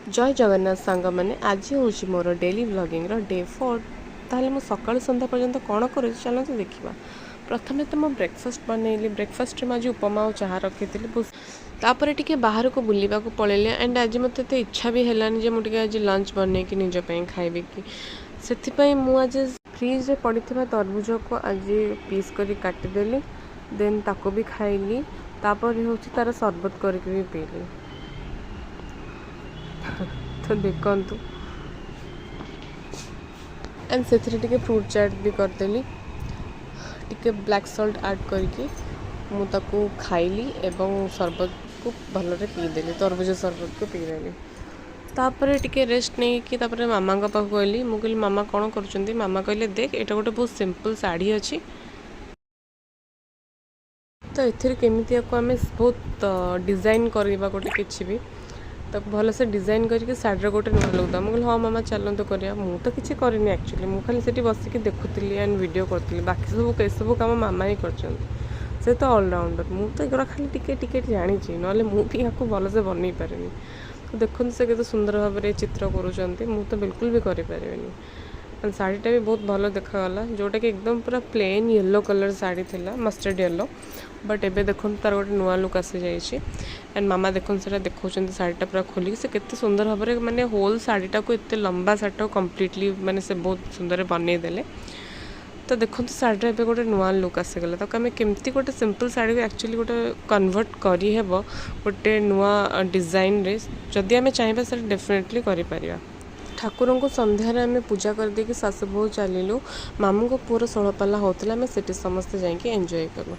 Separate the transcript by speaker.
Speaker 1: जय जगन्नाथ सांग मैंने आज हूँ मोर डेली व्लॉगिंग डे 4। ताहले मु सकाळु संध्या पर्यंत कौन कर चलते देखा। प्रथमे तो मुझे ब्रेकफास्ट बनैली। ब्रेकफास्ट में आज उपमा और चाह रखी तापर टिके बाहर को बुलवा को पलैली। एंड आज मत इच्छा भी है मुझे आज लंच बन कि निजपाई खाइबे कि से मुझ फ्रिज रे पड़ी तरबुज को आज पीस कर काटिदेली। देन ताको भी खाइली। तापर हूँ तार सरबत करके भी पीली। तो देखु एंड से फ्रूट चाट भी करदेली। टिके ब्लैक सॉल्ट ऐड करके मुझे खाइली एवं सरबत को भलरे पीदेली। तरबुज सरबत को पीदेली। तापर टिके रेस्ट नहीं कि तापर मामा पाक गली। मु कहली मामा कौन कर? मामा कहले देख एटा गोटे बहुत सिंपल साड़ी अच्छी तो एथिर केमिति को आम बहुत डिजाइन करवा गोटे किसी भी तो भल से डिजाइन करके साड़ी गोटे नुआ लगता। मुझे हाँ मामा चलते करा। मु तो किसी करनी एक्चुअली मु खाली से बसिक देखुली एंड वीडियो करी। बाकी सब काम मामा ही कर से तो ऑलराउंडर। मु तो एगुड़ा खाली टिके टिके जानी ना मुझे यहाँ भल से बनई पारे। तो देखते से केते सुंदर भाव में चित्र करुँच। मु तो बिल्कुल भी करें। शाढ़ीटा भी बहुत भल देखागला जोटा कि एकदम पूरा प्लेन येलो कलर शाढ़ी थिला मस्टर्ड येलो। बट एबे देखो तार गोटे नुआ लुक आसी जाइए। एंड मामा देखो से देखा शाढ़ीटा पूरा खोलिक से केते सुंदर भाव में माने होल शाढ़ीटा को एत लंबा शाढ़ीटा कम्प्लीटली माने से बहुत सुंदर बनईदेले। तो देखो शाढ़ीटा एबे गोटे नुआ लुक आसीगला। तो आम केमती गोटे सिंपल शाढ़ी को एक्चुअली गोटे कन्वर्ट करहब गोटे नुआ डिजाइन रे जदि आम चाहिए से डेफिनेटली करें। ठाकुर को संध्यार आम पूजा करदे सासु बहु चलू। मामू को पुअर षोलपाला होता आम से समस्ते जाकि एंजॉय करूँ।